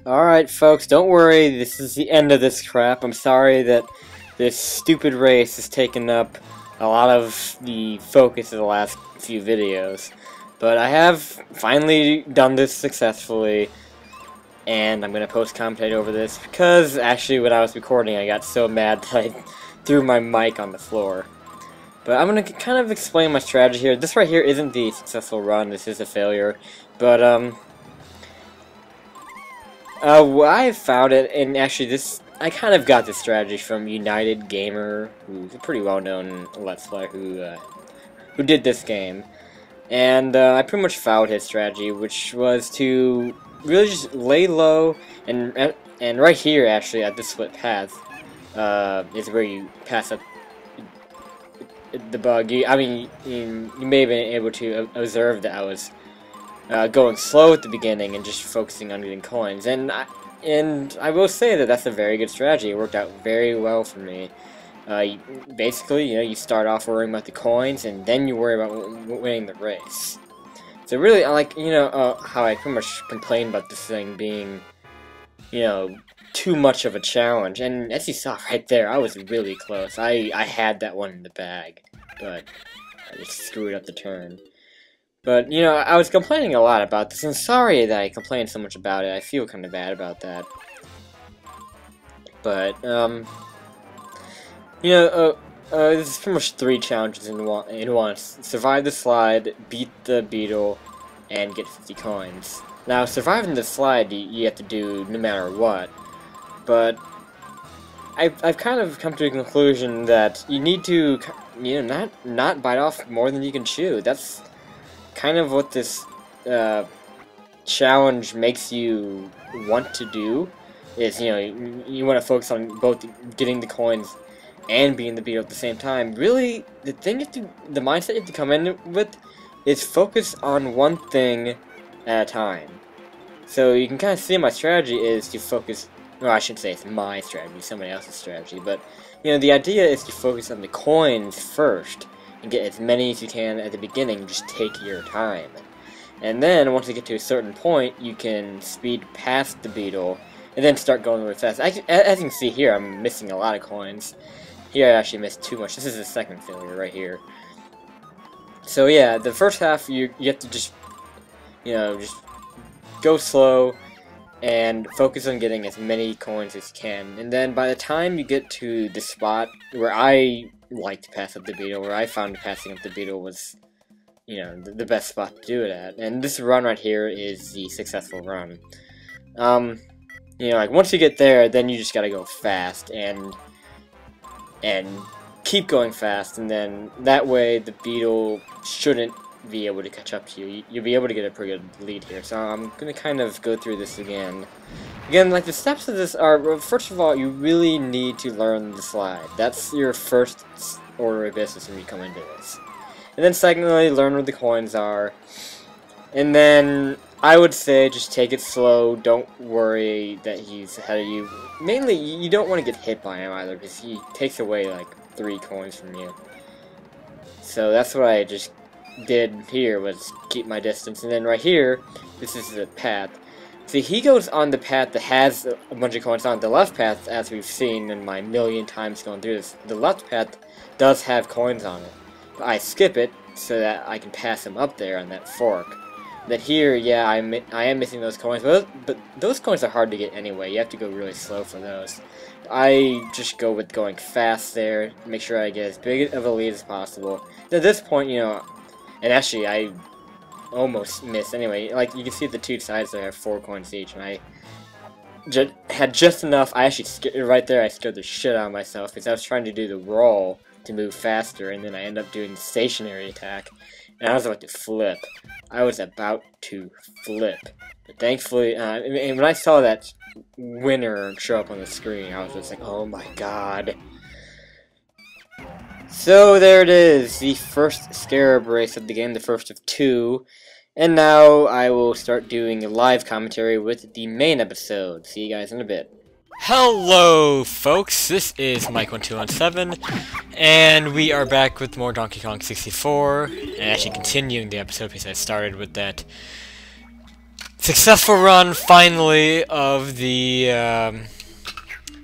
Alright, folks, don't worry, this is the end of this crap. I'm sorry that this stupid race has taken up a lot of the focus of the last few videos. But I have finally done this successfully, and I'm going to post-commentate over this, because actually when I was recording I got so mad that I threw my mic on the floor. But I'm going to kind of explain my strategy here. This right here isn't the successful run, this is a failure, but I found it, and actually I kind of got this strategy from United Gamer, who's a pretty well-known Let's Player who did this game. And I pretty much followed his strategy, which was to really just lay low, and right here, actually, at this split path, is where you pass up the bug. You may have been able to observe that I was going slow at the beginning and just focusing on getting coins, and I will say that that's a very good strategy. It worked out very well for me. Basically, you start off worrying about the coins, and then you worry about winning the race. So really, I like, how I pretty much complained about this thing being, too much of a challenge. And as you saw right there, I was really close. I had that one in the bag, but I just screwed up the turn. But, I was complaining a lot about this, and sorry that I complained so much about it. I feel kind of bad about that. But, this is pretty much 3 challenges in one. Survive the slide, beat the beetle, and get 50 coins. Now, surviving the slide, you have to do no matter what. But I've kind of come to a conclusion that you need to, not bite off more than you can chew. That's kind of what this challenge makes you want to do. Is, you want to focus on both getting the coins and being the beetle at the same time. Really, the mindset you have to come in with is focus on one thing at a time. So you can kind of see my strategy is to focus, well, I shouldn't say it's my strategy, somebody else's strategy, but, the idea is to focus on the coins first, and get as many as you can at the beginning, just take your time. And then, once you get to a certain point, you can speed past the beetle, and then start going really fast. As you can see here, I'm missing a lot of coins. Here I actually missed too much. This is the second failure right here. So yeah, the first half you have to just go slow and focus on getting as many coins as you can. And then by the time you get to the spot where I like to pass up the beetle, where I found passing up the beetle was, the best spot to do it at. And this run right here is the successful run. Once you get there, then you just gotta go fast and keep going fast, and then that way the beetle shouldn't be able to catch up to you. You'll be able to get a pretty good lead here. So I'm gonna kind of go through this again. Again, like, the steps of this are, well, first of all, you really need to learn the slide. That's your first order of business when you come into this. And then secondly, learn where the coins are. And then I would say just take it slow. Don't worry that he's ahead of you. Mainly, you don't want to get hit by him either, because he takes away like 3 coins from you. So that's what I just did here, was keep my distance. And then right here, this is the path. See, he goes on the path that has a bunch of coins on it. The left path, as we've seen in my million times going through this, the left path does have coins on it. But I skip it so that I can pass him up there on that fork. That here, yeah, I am missing those coins, but those coins are hard to get anyway. You have to go really slow for those. I just go with going fast there, make sure I get as big of a lead as possible. At this point, and actually I almost missed anyway. Like, you can see the 2 sides there have 4 coins each, and I had just enough. I actually, right there, I scared the shit out of myself, because I was trying to do the roll to move faster, and then I ended up doing the stationary attack, and I was about to flip. I was about to flip. But thankfully, and when I saw that winner show up on the screen, I was just like, oh my god. So there it is, the first Scarab race of the game, the first of 2. And now I will start doing a live commentary with the main episode. See you guys in a bit. Hello, folks. This is Mike1217, and we are back with more Donkey Kong 64, and actually continuing the episode because I started with that Successful run, finally, of the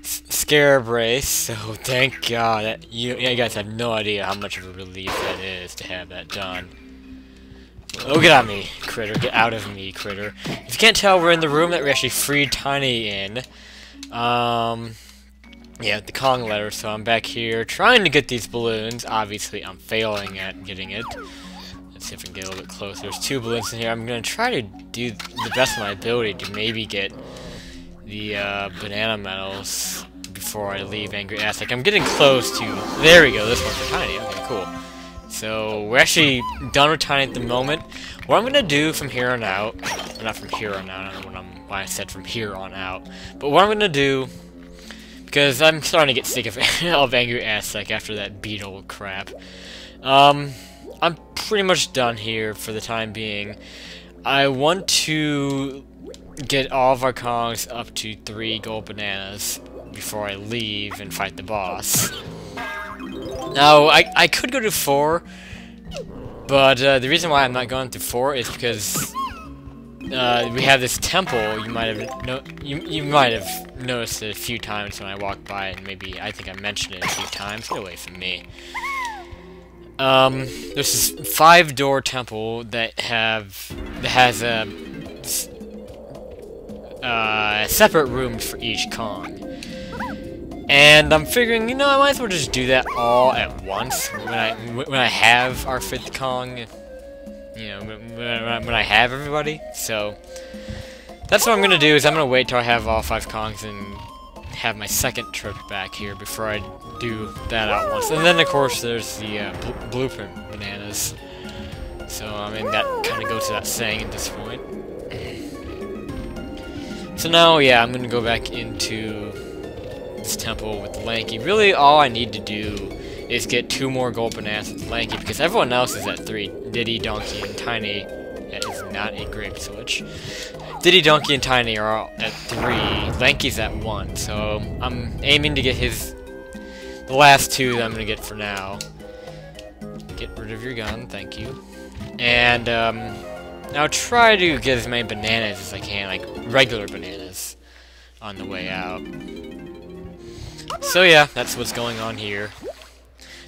Scarab race, so thank God. You guys have no idea how much of a relief that is to have that done. Oh, get on me, critter. Get out of me, critter. If you can't tell, we're in the room that we actually freed Tiny in. Yeah, the Kong letter, so I'm back here trying to get these balloons. Obviously, I'm failing at getting it. Let's see if I can get a little bit closer. There's 2 balloons in here. I'm going to try to do the best of my ability to maybe get the banana medals before I leave Angry Ass. Like, I'm getting close to... There we go, this one's for Tiny. Okay, cool. So, we're actually done with Tiny at the moment. What I'm going to do from here on out... Well, not from here on out, I don't know why I said from here on out. But what I'm going to do... Because I'm starting to get sick of Angry Ass, like, after that beetle crap. I'm pretty much done here for the time being. I want to get all of our Kongs up to 3 gold bananas before I leave and fight the boss. Now, I could go to 4, but the reason why I'm not going to 4 is because we have this temple. You might have noticed it a few times when I walked by, and maybe I think I mentioned it a few times. Get away from me. There's this 5-door temple that has separate rooms for each Kong. And I'm figuring, you know, I might as well just do that all at once when I have our 5th Kong. You know, when I have everybody. So that's what I'm gonna do. Is I'm gonna wait till I have all 5 Kongs and have my 2nd trip back here before I do that out once. And then of course there's the blueprint bananas. So I mean that kind of goes without saying at this point. So now, yeah, I'm gonna go back into this temple with Lanky. Really, all I need to do is get 2 more gold bananas with Lanky, because everyone else is at 3. Diddy, Donkey, and Tiny. That is not a grape switch. Diddy, Donkey, and Tiny are all at 3. Lanky's at 1, so I'm aiming to get the last 2 that I'm gonna get for now. Get rid of your gun, thank you. And I'll try to get as many bananas as I can, like regular bananas, on the way out. So yeah, that's what's going on here.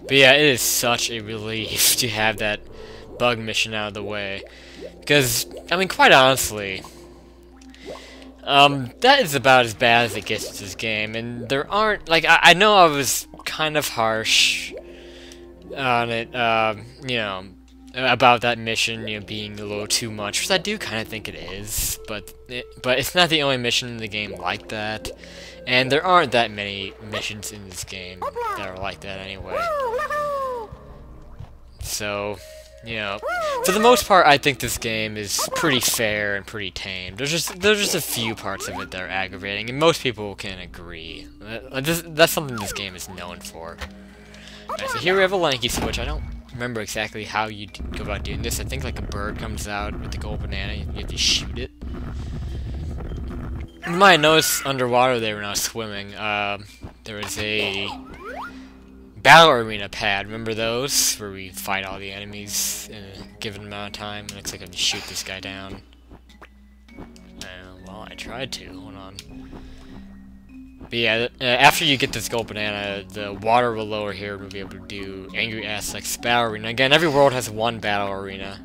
But yeah, it is such a relief to have that bug mission out of the way. Because, I mean, quite honestly, that is about as bad as it gets in this game. And there aren't, like, I know I was kind of harsh on it, you know, about that mission, you know, being a little too much, because I do kind of think it is, but it's not the only mission in the game like that, and there aren't that many missions in this game that are like that anyway. So, you know, for the most part, I think this game is pretty fair and pretty tame. There's just a few parts of it that are aggravating, and most people can agree. That's something this game is known for. Right, so here we have a Lanky switch. I don't remember exactly how you go about doing this. I think like a bird comes out with the gold banana, you have to shoot it. You might notice underwater there when I was swimming, there was a battle arena pad. Remember those? Where we fight all the enemies in a given amount of time. It looks like I have to shoot this guy down. Well, I tried to. Hold on. But yeah, after you get this gold banana, the water will lower here and we'll be able to do Angry Ass like battle arena. Again, every world has 1 battle arena.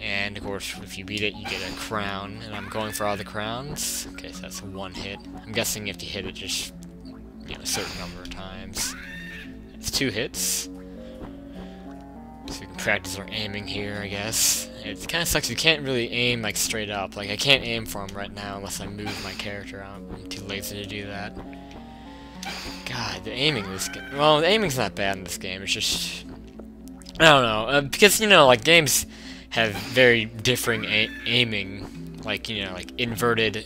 And of course, if you beat it, you get a crown. And I'm going for all the crowns. Okay, so that's 1 hit. I'm guessing you have to hit it just, you know, a certain number of times. It's 2 hits. So we can practice our aiming here, I guess. It kind of sucks, you can't really aim, like, straight up. Like, I can't aim for him right now unless I move my character out. I'm too lazy to do that. God, the aiming in this game... Well, the aiming's not bad in this game, it's just... I don't know, because, you know, like, games have very differing aiming. Like, you know, like, inverted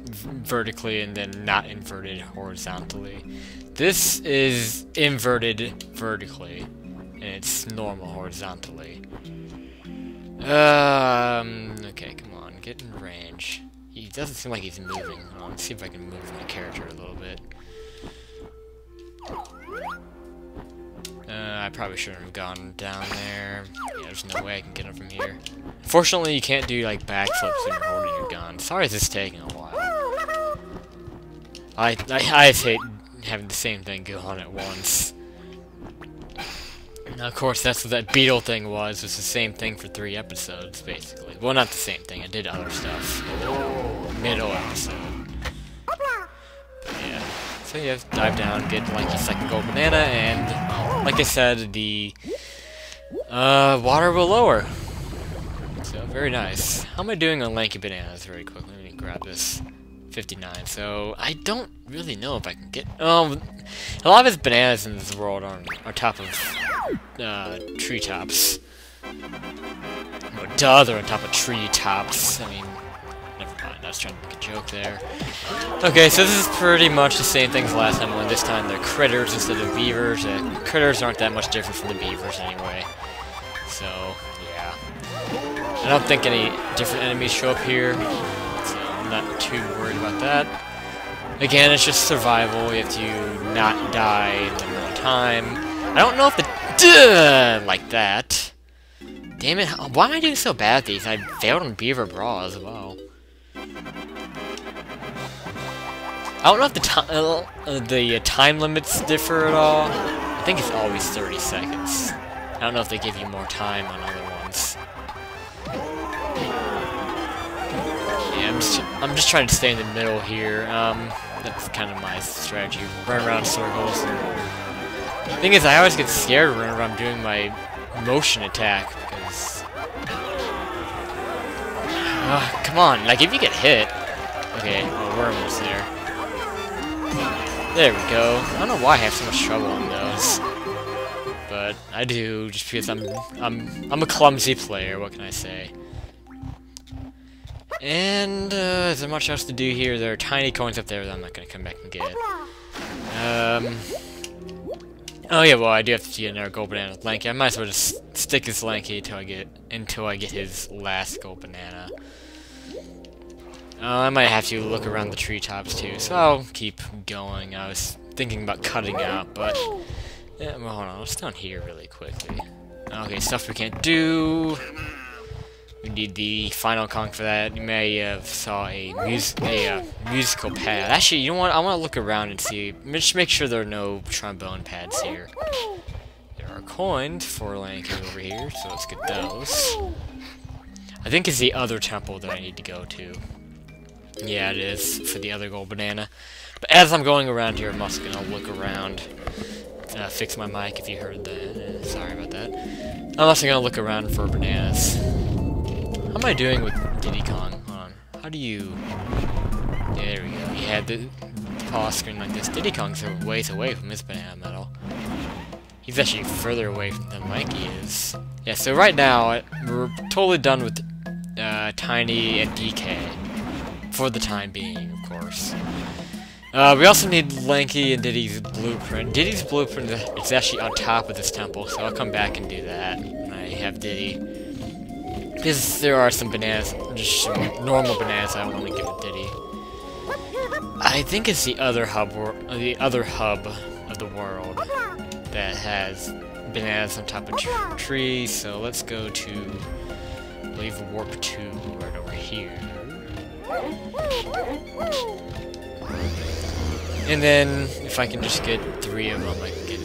vertically and then not inverted horizontally. This is inverted vertically, and it's normal horizontally. Okay, come on, get in range. He doesn't seem like he's moving. Let's see if I can move my character a little bit. I probably shouldn't have gone down there. Yeah, there's no way I can get him from here. Fortunately, you can't do like backflips when you're holding your gun. Sorry this is taking a while. I hate having the same thing go on at once. Now, of course, that's what that beetle thing was the same thing for 3 episodes, basically. Well, not the same thing, I did other stuff. Middle episode. But yeah. So you have to dive down, get like your second gold banana, and like I said, the water will lower. So, very nice. How am I doing on lanky bananas very quickly? Let me grab this. 59, so I don't really know if I can get... a lot of his bananas in this world are on top of treetops. Well, duh, they're on top of treetops. I mean, never mind, I was trying to make a joke there. Okay, so this is pretty much the same thing as last time, only this time they're critters instead of beavers. Critters aren't that much different from the beavers anyway. So, yeah. I don't think any different enemies show up here. Not too worried about that. Again, it's just survival. You have to not die in the middle of time. I don't know if the like that. Damn it! Why am I doing so bad at these? I failed on Beaver Brawl as well. I don't know if the time limits differ at all. I think it's always 30 seconds. I don't know if they give you more time on other ones. I'm just trying to stay in the middle here. That's kind of my strategy. Run around circles. The thing is, I always get scared whenever I'm doing my motion attack because... come on, like if you get hit... Okay, well, we're almost there. There we go. I don't know why I have so much trouble on those. But I do, just because I'm a clumsy player, what can I say? And, is there much else to do here? There are tiny coins up there that I'm not gonna come back and get. Oh yeah, well, I do have to get another gold banana with Lanky. I might as well just stick this Lanky until I get his last gold banana. I might have to look around the treetops too, so I'll keep going. I was thinking about cutting out, but... Yeah, well, hold on, let's down here really quickly. Okay, stuff we can't do... We need the final conch for that. You may have saw a musical pad. Actually, you know what? I want to look around and see. Just make sure there are no trombone pads here. There are coins for Lanky over here, so let's get those. I think it's the other temple that I need to go to. Yeah, it is for the other gold banana. But as I'm going around here, I'm also gonna look around. Fix my mic if you heard that. Sorry about that. I'm also gonna look around for bananas. How am I doing with Diddy Kong? Hold on. How do you... Yeah, there we go. You had the pause screen like this. Diddy Kong's a ways away from his banana medal. He's actually further away than Mikey is. Yeah, so right now, we're totally done with Tiny and DK. For the time being, of course. We also need Lanky and Diddy's blueprint. Diddy's blueprint is actually on top of this temple, so I'll come back and do that when I have Diddy. Because there are some bananas, just some normal bananas I want to give to Diddy. I think it's the other hub of the world that has bananas on top of trees. So let's go to, I believe, Warp 2 right over here. And then if I can just get 3 of them, I can get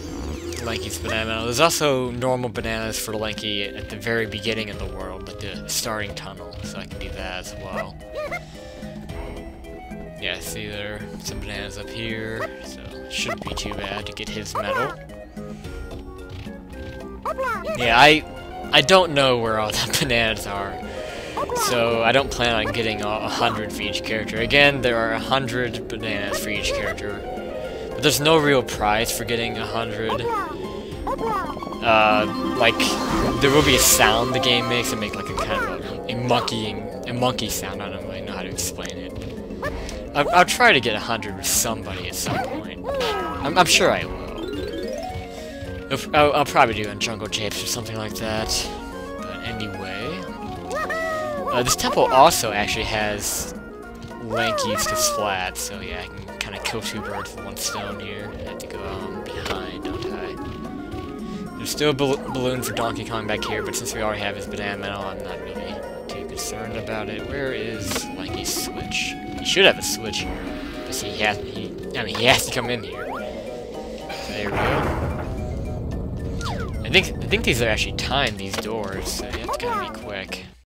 Lanky's banana. There's also normal bananas for Lanky at the very beginning of the world, like the starting tunnel, so I can do that as well. Yeah, see there are some bananas up here, so it shouldn't be too bad to get his medal. Yeah, I don't know where all the bananas are, so I don't plan on getting 100 for each character. Again, there are 100 bananas for each character, but there's no real prize for getting 100. Like, there will be a sound the game makes, and make like a kind of a monkey sound. I don't really know how to explain it. I'll try to get 100 with somebody at some point. I'm sure I will. I'll probably do it on Jungle Japes or something like that. But anyway, this temple also actually has Lanky's to Splat, so yeah, I can kind of kill 2 birds with 1 stone here. I have to go behind, don't I? There's still a balloon for Donkey Kong back here, but since we already have his banana medal, I'm not really concerned about it. Where is Lanky's switch? He should have a switch here. Because he has to come in here. So there we go. I think these are actually timed, these doors, so you have to kind of be quick.